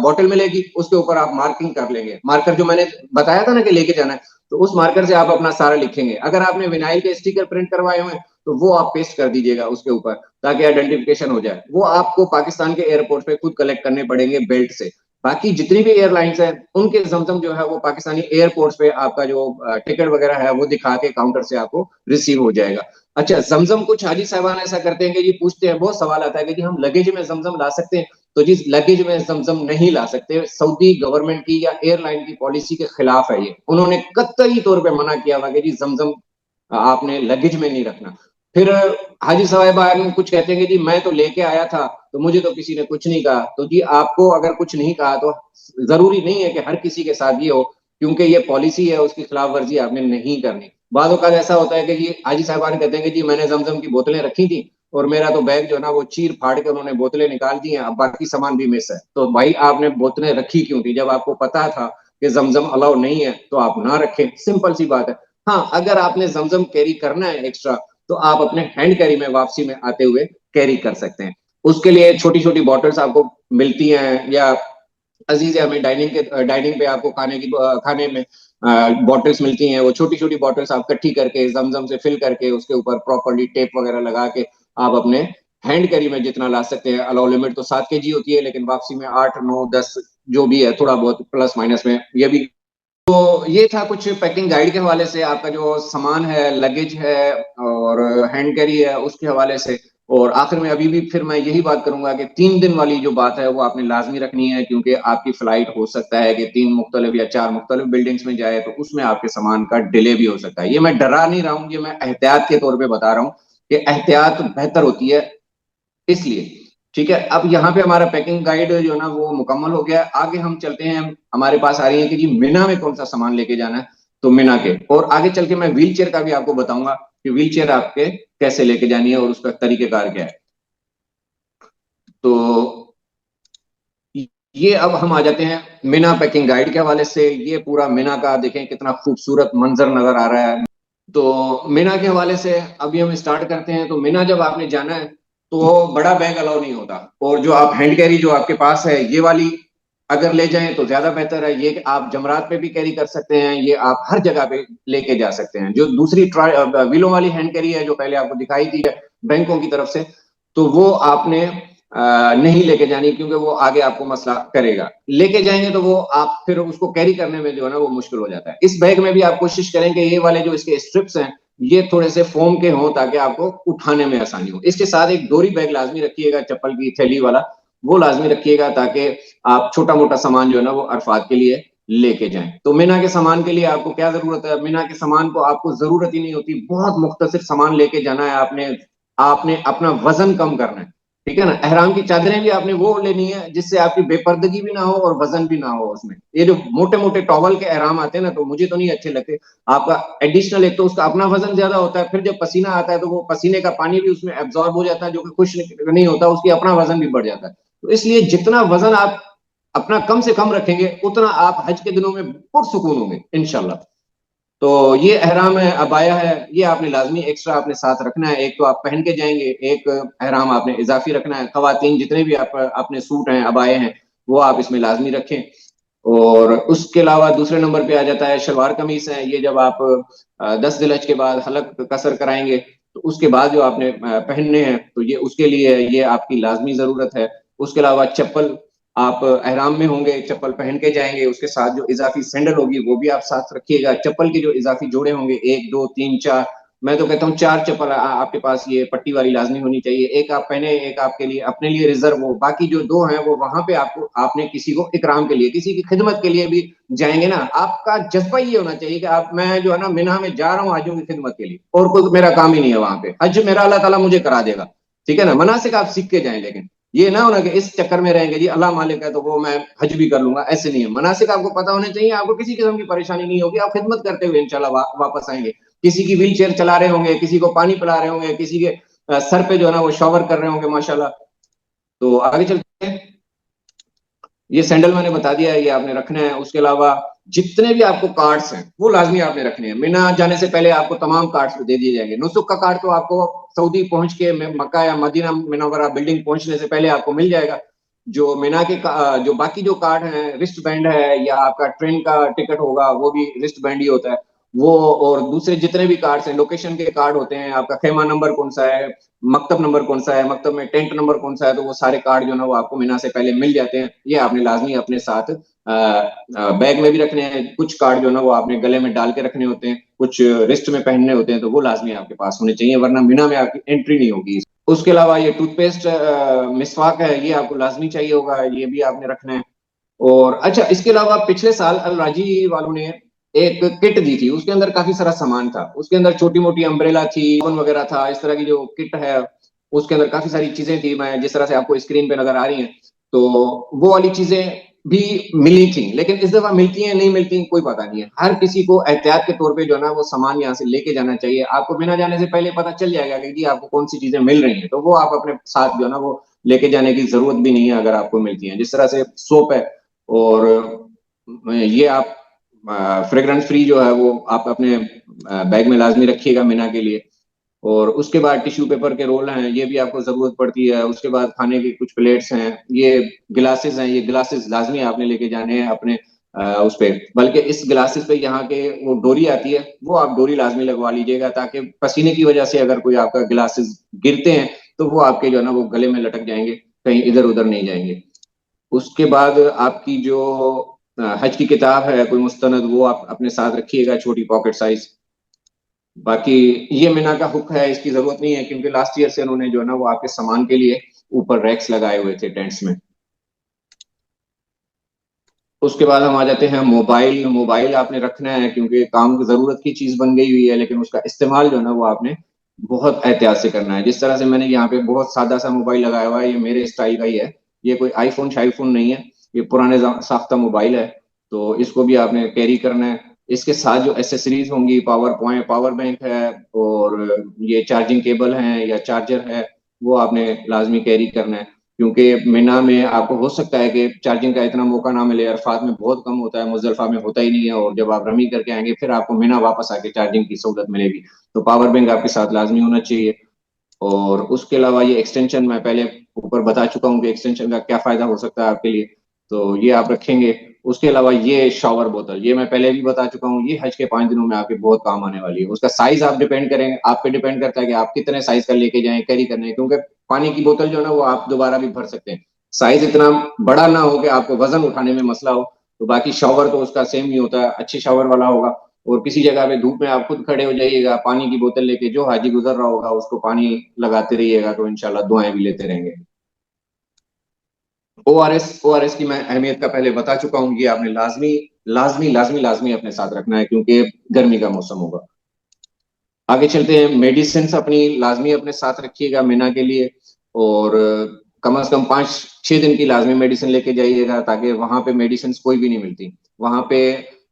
A: बोतल मिलेगी, उसके ऊपर आप मार्किंग कर लेंगे। मार्कर जो मैंने बताया था ना कि लेके जाना है, तो उस मार्कर से आप अपना सारा लिखेंगे। अगर आपने विनाइल के स्टिकर प्रिंट करवाए हुए हैं तो वो आप पेस्ट कर दीजिएगा उसके ऊपर, ताकि आइडेंटिफिकेशन हो जाए। वो आपको पाकिस्तान के एयरपोर्ट पे खुद कलेक्ट करने पड़ेंगे बेल्ट से। बाकी जितनी भी एयरलाइंस हैं उनके जमजम जो है वो पाकिस्तानी एयरपोर्ट्स पे आपका जो टिकट वगैरह है वो दिखा के काउंटर से आपको रिसीव हो जाएगा। अच्छा, जमजम कुछ हाजी साहबान ऐसा करते हैं कि जी पूछते हैं, बहुत सवाल आता है कि जी हम लगेज में जमजम ला सकते हैं? तो जी लगेज में जमजम नहीं ला सकते। सऊदी गवर्नमेंट की या एयरलाइन की पॉलिसी के खिलाफ है ये। उन्होंने कतई तौर पे मना किया हुआ कि जी जमजम आपने लगेज में नहीं रखना। फिर हाजी साहब कुछ कहते हैं कि जी मैं तो लेके आया था तो मुझे तो किसी ने कुछ नहीं कहा। तो जी आपको अगर कुछ नहीं कहा तो जरूरी नहीं है कि हर किसी के साथ ये हो, क्योंकि ये पॉलिसी है, उसकी खिलाफ वर्जी आपने नहीं करनी। बाद औक़ात ऐसा होता है कि जी हाजी साहबान कहते हैं कि जी मैंने जमजम की बोतलें रखी थी और मेरा तो बैग जो है ना वो चीर फाड़ के उन्होंने बोतलें निकाल दी हैं, अब बाकी सामान भी मिस है। तो भाई आपने बोतलें रखी क्यों थी? जब आपको पता था कि जमजम अलाउ नहीं है तो आप ना रखें, सिंपल सी बात है। हाँ, अगर आपने जमजम कैरी करना है एक्स्ट्रा तो आप अपने हैंड कैरी में वापसी में आते हुए कैरी कर सकते हैं। उसके लिए छोटी छोटी बॉटल्स आपको मिलती हैं, या अजीज है हमें डाइनिंग पे आपको खाने में बॉटल्स मिलती हैं। वो छोटी छोटी बॉटल्स आप इकट्ठी करके जमजम से फिल करके उसके ऊपर प्रॉपरली टेप वगैरह लगा के आप अपने हैंड कैरी में जितना ला सकते हैं। अलाउ लिमिट तो 7 kg होती है, लेकिन वापसी में 8 9 10 जो भी है, थोड़ा बहुत प्लस माइनस में ये भी। तो ये था कुछ पैकिंग गाइड के हवाले से, आपका जो सामान है, लगेज है और हैंड कैरी है, उसके हवाले से। और आखिर में अभी भी फिर मैं यही बात करूंगा कि 3 दिन वाली जो बात है वो आपने लाजमी रखनी है, क्योंकि आपकी फ्लाइट हो सकता है कि 3 मुख्तलिफ या 4 मुख्तलिफ बिल्डिंग्स में जाए, तो उसमें आपके सामान का डिले भी हो सकता है। ये मैं डरा नहीं रहा हूँ, ये मैं एहतियात के तौर पर बता रहा हूँ कि एहतियात बेहतर होती है, इसलिए। ठीक है, अब यहाँ पे हमारा पैकिंग गाइड जो है ना वो मुकम्मल हो गया। आगे हम चलते हैं, हमारे पास आ रही है कि जी मीना में कौन सा सामान लेके जाना है। तो मीना के और आगे चल के मैं व्हील चेयर का भी आपको बताऊंगा कि व्हील चेयर आपके कैसे लेके जानी है और उसका तरीकेकार क्या है। तो ये अब हम आ जाते हैं मीना पैकिंग गाइड के हवाले से। ये पूरा मीना का देखें कितना खूबसूरत मंजर नजर आ रहा है। तो मीना के हवाले से अभी हम स्टार्ट करते हैं। तो मीना जब आपने जाना है तो बड़ा बैग अलाउ नहीं होता, और जो आप हैंड कैरी जो आपके पास है ये वाली अगर ले जाएं तो ज्यादा बेहतर है। ये आप जमरात पे भी कैरी कर सकते हैं, ये आप हर जगह पे लेके जा सकते हैं। जो दूसरी व्हीलों वाली हैंड कैरी है जो पहले आपको दिखाई थी बैंकों की तरफ से, तो वो आपने नहीं लेके जानी, क्योंकि वो आगे आपको मसला करेगा। लेके जाएंगे तो वो आप फिर उसको कैरी करने में जो है ना वो मुश्किल हो जाता है। इस बैग में भी आप कोशिश करें कि ये वाले जो इसके स्ट्रिप्स हैं ये थोड़े से फोम के हों, ताकि आपको उठाने में आसानी हो। इसके साथ एक डोरी बैग लाजमी रखिएगा, चप्पल की थैली वाला, वो लाजमी रखिएगा, ताकि आप छोटा मोटा सामान जो है ना वो अरफात के लिए लेके जाएं। तो मीना के सामान के लिए आपको क्या जरूरत है? मीना के सामान को आपको जरूरत ही नहीं होती, बहुत मुख्तसर सामान लेके जाना है आपने। आपने अपना वजन कम करना है, ठीक है ना। एहराम की चादरें भी आपने वो लेनी है जिससे आपकी बेपर्दगी भी ना हो और वजन भी ना हो उसमें। ये जो मोटे मोटे टॉवल के एहराम आते हैं ना, तो मुझे तो नहीं अच्छे लगते। आपका एडिशनल एक तो उसका अपना वजन ज्यादा होता है, फिर जब पसीना आता है तो वो पसीने का पानी भी उसमें एब्जॉर्ब हो जाता है, जो कि खुश नहीं होता, उसकी अपना वजन भी बढ़ जाता है। तो इसलिए जितना वजन आप अपना कम से कम रखेंगे, उतना आप हज के दिनों में पुरसुकून होंगे इंशाल्लाह। तो ये अहराम है, अबाया है, ये आपने लाजमी एक्स्ट्रा अपने साथ रखना है। एक तो आप पहन के जाएंगे, एक अहराम आपने इजाफी रखना है। खवातीन जितने भी आप अपने सूट हैं, अबाए हैं, वो आप इसमें लाजमी रखें। और उसके अलावा दूसरे नंबर पे आ जाता है शलवार कमीज है। ये जब आप 10 जिलहज के बाद हलक कसर कराएंगे तो उसके बाद जो आपने पहनने हैं, तो ये उसके लिए ये आपकी लाजमी जरूरत है। उसके अलावा चप्पल, आप अहराम में होंगे, चप्पल पहन के जाएंगे, उसके साथ जो इजाफी सैंडल होगी वो भी आप साथ रखिएगा। चप्पल के जो इजाफी जोड़े होंगे, 1 2 3 4, मैं तो कहता हूँ 4 चप्पल आपके पास ये पट्टी वाली लाजमी होनी चाहिए। एक आप पहने, एक आपके लिए अपने लिए रिजर्व हो, बाकी जो 2 हैं वो वहां पे आपको, आपने किसी को इकराम के लिए, किसी की खिदमत के लिए भी जाएंगे ना, आपका जज्बा ये होना चाहिए कि आप, मैं जो है ना मिना में जा रहा हूँ हाजियों की खिदमत के लिए, और कोई मेरा काम ही नहीं है वहां पे, हज मेरा अल्लाह ताला मुझे करा देगा। ठीक है ना, मनासिक आप सीख के जाएं, लेकिन ये ना होना कि इस चक्कर में रहेंगे जी अल्लाह मालिक है तो वो मैं हज भी कर लूंगा, ऐसे नहीं है। मनासिक आपको पता होने चाहिए, आपको किसी किस्म की परेशानी नहीं होगी, आप खिदमत करते हुए इंशाल्लाह वापस आएंगे। किसी की व्हील चेयर चला रहे होंगे, किसी को पानी पिला रहे होंगे, किसी के सर पे जो है ना वो शॉवर कर रहे होंगे माशाल्लाह। तो आगे चलते हैं। ये सैंडल मैंने बता दिया है, ये आपने रखना है। उसके अलावा जितने भी आपको कार्ड्स हैं वो लाजमी आपने रखने हैं। मिना जाने से पहले आपको तमाम कार्ड्स दे दिए जाएंगे। नुसुक का कार्ड तो आपको सऊदी पहुंच के, मक्का या मदीना मुनव्वरा बिल्डिंग पहुंचने से पहले आपको मिल जाएगा। जो मिना के जो बाकी जो कार्ड हैं, रिस्ट बैंड है या आपका ट्रेन का टिकट होगा, वो भी रिस्ट बैंड ही होता है वो। और दूसरे जितने भी कार्ड्स हैं, लोकेशन के कार्ड होते हैं, आपका खेमा नंबर कौन सा है, मकतब नंबर कौन सा है, मकतब में टेंट नंबर कौन सा है, तो वो सारे कार्ड जो है वो आपको मिना से पहले मिल जाते हैं। ये आपने लाजमी अपने साथ बैग में भी रखने हैं। कुछ कार्ड जो है वो आपने गले में डाल के रखने होते हैं, कुछ रिस्ट में पहनने होते हैं, तो वो लाजमी आपके पास होने चाहिए, वरना मिना में आपकी एंट्री नहीं होगी। उसके अलावा ये टूथपेस्ट, मिसवाक है, ये आपको लाजमी चाहिए होगा, ये भी आपने रखना है। और अच्छा, इसके अलावा पिछले साल अल राजी वालों ने एक किट दी थी, उसके अंदर काफी सारा सामान था। उसके अंदर छोटी मोटी अम्ब्रेला थी, ओवन वगैरह था, इस तरह की जो किट है उसके अंदर काफी सारी चीजें थी। मैं जिस तरह से आपको स्क्रीन पे नजर आ रही हैं, तो वो वाली चीजें भी मिली थी। लेकिन इस दफा मिलती हैं नहीं मिलती कोई पता नहीं है। हर किसी को एहतियात के तौर पे जो है ना वो सामान यहाँ से लेके जाना चाहिए। आपको बिना जाने से पहले पता चल जाएगा कि जी आपको कौन सी चीजें मिल रही हैं, तो वो आप अपने साथ जो है ना वो लेके जाने की जरूरत भी नहीं है अगर आपको मिलती है। जिस तरह से सोप है, और ये आप फ्रेग्रेंस फ्री जो है वो आप अपने बैग में लाजमी रखिएगा मिना के लिए। और उसके बाद टिश्यू पेपर के रोल हैं, ये भी आपको जरूरत पड़ती है। उसके बाद खाने की कुछ प्लेट्स हैं, ये गिलासेस हैं, ये गिलासेस लाजमी आपने लेके जाने हैं अपने उस पे। बल्कि इस गिलासेस पे यहाँ के वो डोरी आती है, वो आप डोरी लाजमी लगवा लीजिएगा, ताकि पसीने की वजह से अगर कोई आपका गिलासेस गिरते हैं तो वो आपके जो है ना वो गले में लटक जाएंगे, कहीं इधर उधर नहीं जाएंगे। उसके बाद आपकी जो हज की किताब है कोई मुस्तनद, वो आप अपने साथ रखिएगा, छोटी पॉकेट साइज। बाकी ये मिना का हुक है, इसकी जरूरत नहीं है, क्योंकि लास्ट ईयर से उन्होंने जो है ना वो आपके सामान के लिए ऊपर रैक्स लगाए हुए थे टेंट्स में। उसके बाद हम आ जाते हैं मोबाइल। मोबाइल आपने रखना है क्योंकि काम की जरूरत की चीज बन गई हुई है, लेकिन उसका इस्तेमाल जो है ना वो आपने बहुत एहतियात से करना है। जिस तरह से मैंने यहाँ पे बहुत सादा सा मोबाइल लगाया हुआ है, ये मेरे स्टाइल का ही है। ये कोई आईफोन शाईफोन नहीं है, ये पुराने साख्ता मोबाइल है। तो इसको भी आपने कैरी करना है। इसके साथ जो एसेसरीज होंगी, पावर पॉइंट, पावर बैंक है, और ये चार्जिंग केबल है या चार्जर है, वो आपने लाजमी कैरी करना है। क्योंकि मिना में आपको हो सकता है कि चार्जिंग का इतना मौका ना मिले, अरफात में बहुत कम होता है, मुजदलिफा में होता ही नहीं है, और जब आप रमी करके आएंगे फिर आपको मिना वापस आके चार्जिंग की सहूलत मिलेगी। तो पावर बैंक आपके साथ लाजमी होना चाहिए। और उसके अलावा ये एक्सटेंशन, मैं पहले ऊपर बता चुका हूँ कि एक्सटेंशन का क्या फायदा हो सकता है आपके लिए, तो ये आप रखेंगे। उसके अलावा ये शॉवर बोतल, ये मैं पहले भी बता चुका हूँ, ये हज के 5 दिनों में आपके बहुत काम आने वाली है। उसका साइज आप डिपेंड करेंगे, आप पे डिपेंड करता है कि आप कितने साइज का लेके जाएं, कैरी करने हैं। क्योंकि पानी की बोतल जो है ना वो आप दोबारा भी भर सकते हैं, साइज इतना बड़ा ना हो कि आपको वजन उठाने में मसला हो। तो बाकी शॉवर तो उसका सेम ही होता है, अच्छे शॉवर वाला होगा। और किसी जगह पे धूप में आप खुद खड़े हो जाइएगा, पानी की बोतल लेके, जो हाजी गुजर रहा होगा उसको पानी लगाते रहिएगा, तो इंशाल्लाह दुआएं भी लेते रहेंगे। ओ आर एस की मैं अहमियत का पहले बता चुका हूँ, ये आपने लाजमी लाजमी लाजमी लाजमी अपने साथ रखना है, क्योंकि गर्मी का मौसम होगा। आगे चलते हैं। मेडिसिन अपनी लाजमी अपने साथ रखिएगा मिना के लिए। और कम से कम 5 6 दिन की लाजमी मेडिसिन लेके जाइएगा, ताकि वहां पे मेडिसिन कोई भी नहीं मिलती। वहां पे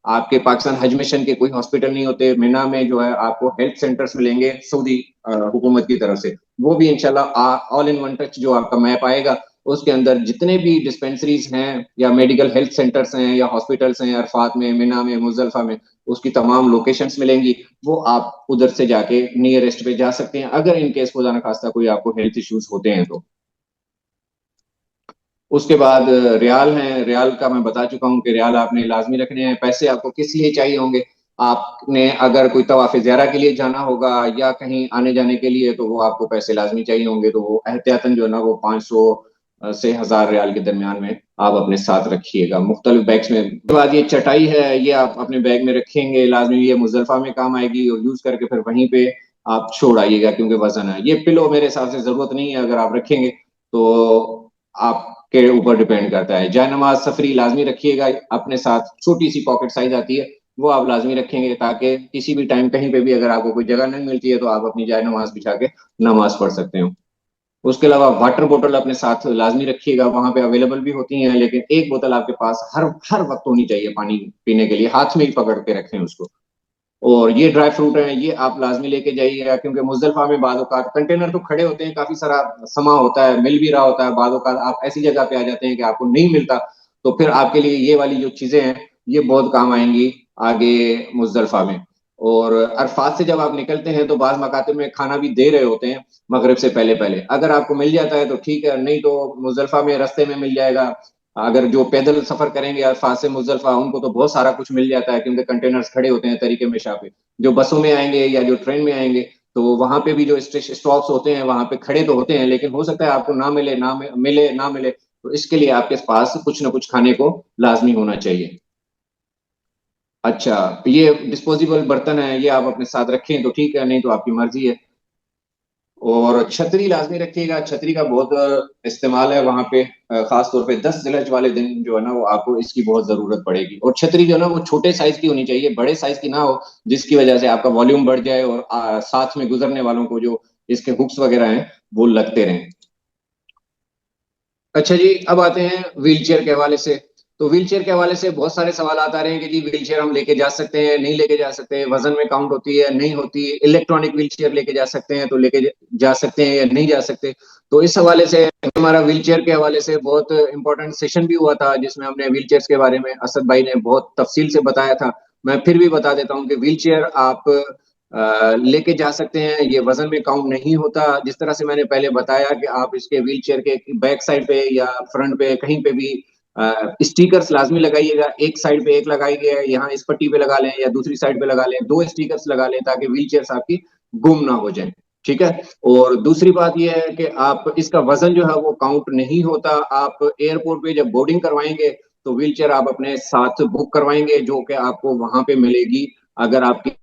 A: आपके पाकिस्तान हज मिशन के कोई हॉस्पिटल नहीं होते। मिना में जो है आपको हेल्थ सेंटर्स मिलेंगे सऊदी हुकूमत की तरफ से, वो भी इंशाल्लाह ऑल इन वन टच जो आपका मैप आएगा उसके अंदर जितने भी डिस्पेंसरीज हैं या मेडिकल हेल्थ सेंटर्स हैं या हॉस्पिटल्स हैं अरफात में, मिना में, मुजल्फा में, उसकी तमाम लोकेशंस मिलेंगी। वो आप उधर से जाके नियरेस्ट पे जा सकते हैं अगर इन केस खुदा न खास्ता कोई आपको हेल्थ इश्यूज होते हैं तो। उसके बाद रियाल हैं, रियाल का मैं बता चुका हूँ कि रियाल आपने लाजमी रखने हैं। पैसे आपको किस लिए चाहिए होंगे? आपने अगर कोई तवाफ ज़ियारा के लिए जाना होगा या कहीं आने जाने के लिए, तो वो आपको पैसे लाजमी चाहिए होंगे। तो वो एहतियातन जो है ना वो 500 से 1000 रियाल के दरमियान में आप अपने साथ रखिएगा मुख्तलिफ बैग्स में। उसके बाद ये चटाई है, ये आप अपने बैग में रखेंगे लाजमी, ये मुजल्फा में काम आएगी और यूज करके फिर वहीं पे आप छोड़ आइएगा क्योंकि वजन है। ये पिलो मेरे हिसाब से जरूरत नहीं है, अगर आप रखेंगे तो आपके ऊपर डिपेंड करता है। जाय नमाज सफरी लाजमी रखिएगा अपने साथ, छोटी सी पॉकेट साइज आती है, वो आप लाजमी रखेंगे ताकि किसी भी टाइम कहीं पे भी अगर आपको कोई जगह नहीं मिलती है तो आप अपनी जाय नमाज बिछा के नमाज पढ़ सकते हो। उसके अलावा वाटर बोतल अपने साथ लाजमी रखिएगा, वहां पे अवेलेबल भी होती हैं, लेकिन एक बोतल आपके पास हर हर वक्त होनी चाहिए पानी पीने के लिए, हाथ में ही पकड़ के रखें उसको। और ये ड्राई फ्रूट है, ये आप लाजमी लेके जाइएगा क्योंकि मुजदलफा में बाद औक़ात कंटेनर तो खड़े होते हैं, काफी सारा समा होता है, मिल भी रहा होता है, बाद औक़ात आप ऐसी जगह पे आ जाते हैं कि आपको नहीं मिलता। तो फिर आपके लिए ये वाली जो चीजें हैं ये बहुत काम आएंगी आगे मुजदलफा में। और अरफात से जब आप निकलते हैं तो बाज मकातिब में खाना भी दे रहे होते हैं मगरिब से पहले पहले, अगर आपको मिल जाता है तो ठीक है, नहीं तो मुजदलफा में रास्ते में मिल जाएगा। अगर जो पैदल सफर करेंगे अरफात से मुजदलफा, उनको तो बहुत सारा कुछ मिल जाता है क्योंकि कंटेनर्स खड़े होते हैं तरीके में शाह पे। जो बसों में आएंगे या जो ट्रेन में आएंगे तो वहां पे भी जो स्टॉप्स होते हैं वहां पे खड़े तो होते हैं, लेकिन हो सकता है आपको ना मिले, ना मिले। तो इसके लिए आपके पास कुछ ना कुछ खाने को लाजमी होना चाहिए। अच्छा, ये डिस्पोजेबल बर्तन है, ये आप अपने साथ रखें तो ठीक है, नहीं तो आपकी मर्जी है। और छतरी लाजमी रखिएगा, छतरी का बहुत इस्तेमाल है वहां पे, खास तौर पे 10 जिलहज वाले दिन जो है ना वो आपको इसकी बहुत जरूरत पड़ेगी। और छतरी जो है ना वो छोटे साइज की होनी चाहिए, बड़े साइज की ना हो जिसकी वजह से आपका वॉल्यूम बढ़ जाए और साथ में गुजरने वालों को जो इसके हुक्स वगैरह हैं वो लगते रहें। अच्छा जी, अब आते हैं व्हील चेयर के हवाले से। तो व्हील चेयर के हवाले से बहुत सारे सवाल आ रहे हैं कि जी व्हील चेयर हम लेके जा सकते हैं, नहीं लेके जा सकते, वजन में काउंट होती है, नहीं होती, इलेक्ट्रॉनिक व्हील चेयर लेके जा सकते हैं तो लेके जा सकते हैं या नहीं जा सकते। तो इस हवाले से हमारा व्हील चेयर के हवाले से बहुत इंपॉर्टेंट सेशन भी हुआ था जिसमें हमने व्हील चेयर के बारे में असद भाई ने बहुत तफसील से बताया था। मैं फिर भी बता देता हूँ कि व्हील चेयर आप लेके जा सकते हैं, ये वजन में काउंट नहीं होता। जिस तरह से मैंने पहले बताया कि आप इसके व्हील चेयर के बैक साइड पे या फ्रंट पे कहीं पे भी स्टिकर्स लाजमी लगाइएगा, एक साइड पे एक लगाइए, यहाँ इस पट्टी पे लगा लें या दूसरी साइड पे लगा लें, दो स्टिकर्स लगा लें ताकि व्हील चेयर आपकी गुम ना हो जाए। ठीक है। और दूसरी बात यह है कि आप इसका वजन जो है वो काउंट नहीं होता। आप एयरपोर्ट पे जब बोर्डिंग करवाएंगे तो व्हील चेयर आप अपने साथ बुक करवाएंगे जो कि आपको वहां पे मिलेगी। अगर आपकी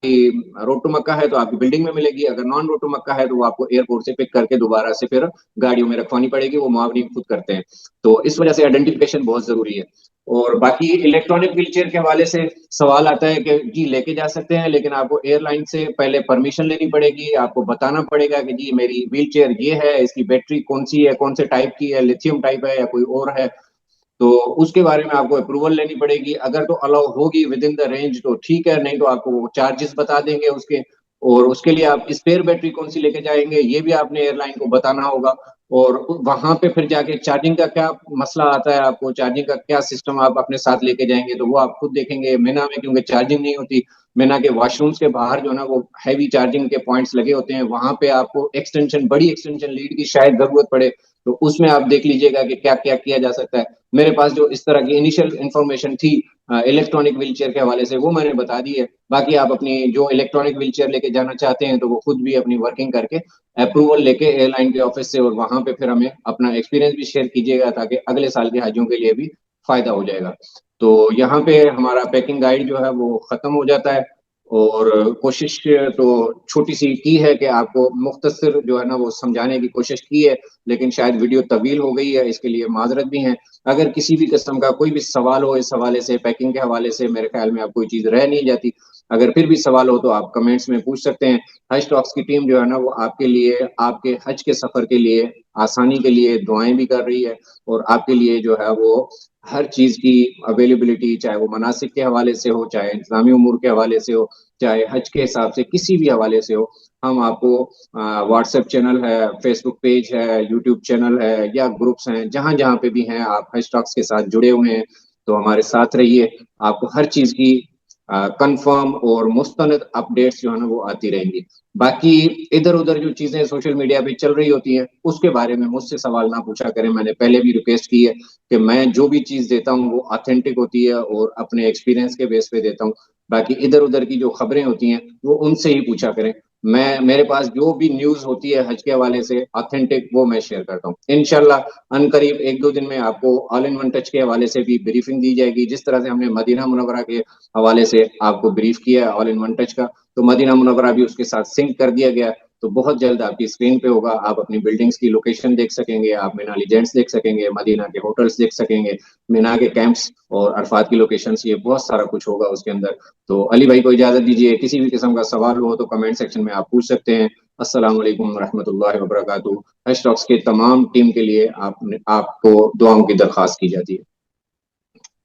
A: रोड टू मक्का है तो आपकी बिल्डिंग में मिलेगी, अगर नॉन रोड टू मक्का है तो वो आपको एयरपोर्ट से पिक करके दोबारा से फिर गाड़ियों में रखवानी पड़ेगी, वो मुआवनीन खुद करते हैं। तो इस वजह से आइडेंटिफिकेशन बहुत जरूरी है। और बाकी इलेक्ट्रॉनिक व्हीलचेयर के हवाले से सवाल आता है कि जी लेके जा सकते हैं लेकिन आपको एयरलाइन से पहले परमिशन लेनी पड़ेगी, आपको बताना पड़ेगा कि जी मेरी व्हीलचेयर ये है, इसकी बैटरी कौन सी है, कौन से टाइप की है, लिथियम टाइप है या कोई और है। तो उसके बारे में आपको अप्रूवल लेनी पड़ेगी। अगर तो अलाउ होगी विद इन द रेंज तो ठीक है, नहीं तो आपको वो चार्जेस बता देंगे उसके। और उसके लिए आप स्पेयर बैटरी कौन सी लेके जाएंगे ये भी आपने एयरलाइन को बताना होगा। और वहां पे फिर जाके चार्जिंग का क्या मसला आता है, आपको चार्जिंग का क्या सिस्टम आप अपने साथ लेके जाएंगे तो वो आप खुद देखेंगे। मेना में क्योंकि चार्जिंग नहीं होती, मेना के वॉशरूम्स के बाहर जो है ना वो हैवी चार्जिंग के पॉइंट्स लगे होते हैं, वहां पे आपको एक्सटेंशन, बड़ी एक्सटेंशन लीड की शायद जरूरत पड़े तो उसमें आप देख लीजिएगा कि क्या क्या किया जा सकता है। मेरे पास जो इस तरह की इनिशियल इंफॉर्मेशन थी इलेक्ट्रॉनिक व्हीलचेयर के हवाले से वो मैंने बता दी है। बाकी आप अपनी जो इलेक्ट्रॉनिक व्हीलचेयर लेके जाना चाहते हैं तो वो खुद भी अपनी वर्किंग करके अप्रूवल लेके एयरलाइन के ऑफिस से और वहां पे फिर हमें अपना एक्सपीरियंस भी शेयर कीजिएगा ताकि अगले साल के हाजियों के लिए भी फायदा हो जाएगा। तो यहाँ पे हमारा पैकिंग गाइड जो है वो खत्म हो जाता है। और कोशिश तो छोटी सी की है कि आपको मुख्तसर जो है ना वो समझाने की कोशिश की है, लेकिन शायद वीडियो तवील हो गई है, इसके लिए माजरत भी है। अगर किसी भी किस्म का कोई भी सवाल हो इस हवाले से, पैकिंग के हवाले से, मेरे ख्याल में अब कोई चीज़ रह नहीं जाती अगर फिर भी सवाल हो तो आप कमेंट्स में पूछ सकते हैं। हज टॉक्स की टीम जो है ना वो आपके लिए, आपके हज के सफर के लिए, आसानी के लिए दुआएं भी कर रही है, और आपके लिए जो है वो हर चीज की अवेलेबिलिटी, चाहे वो मनासिक के हवाले से हो, चाहे इंतजामी उमूर के हवाले से हो, चाहे हज के हिसाब से किसी भी हवाले से हो, हम आपको व्हाट्सएप चैनल है, फेसबुक पेज है, यूट्यूब चैनल है, या ग्रुप्स हैं, जहां जहां पे भी हैं आप हज टॉक्स के साथ जुड़े हुए हैं, तो हमारे साथ रहिए। आपको हर चीज की कंफर्म और मुस्तनद अपडेट्स जो है ना वो आती रहेंगी। बाकी इधर उधर जो चीजें सोशल मीडिया पे चल रही होती हैं उसके बारे में मुझसे सवाल ना पूछा करें। मैंने पहले भी रिक्वेस्ट की है कि मैं जो भी चीज देता हूँ वो ऑथेंटिक होती है और अपने एक्सपीरियंस के बेस पे देता हूँ। बाकी इधर उधर की जो खबरें होती हैं वो उनसे ही पूछा करें। मैं, मेरे पास जो भी न्यूज होती है हज के हवाले से ऑथेंटिक, वो मैं शेयर करता हूँ। इंशाल्लाह अनकरीब एक दो दिन में आपको ऑल इन वन टच के हवाले से भी ब्रीफिंग दी जाएगी, जिस तरह से हमने मदीना मुनव्वरा के हवाले से आपको ब्रीफ किया है ऑल इन वन टच का, तो मदीना मुनव्वरा भी उसके साथ सिंक कर दिया गया। तो बहुत जल्द आपकी स्क्रीन पे होगा, आप अपनी बिल्डिंग्स की लोकेशन देख सकेंगे, आप मिना लीजेंड्स देख सकेंगे, मदीना के होटल्स देख सकेंगे, मिना के कैंप्स और अरफात की लोकेशंस, ये बहुत सारा कुछ होगा उसके अंदर। तो अली भाई को इजाजत दीजिए, किसी भी किस्म का सवाल हो तो कमेंट सेक्शन में आप पूछ सकते हैं। अस्सलाम वालेकुम रहमतुल्लाहि व बरकातुहू। हज टॉक्स के तमाम टीम के लिए आपको दुआओं की दरख्वास्त की जाती है।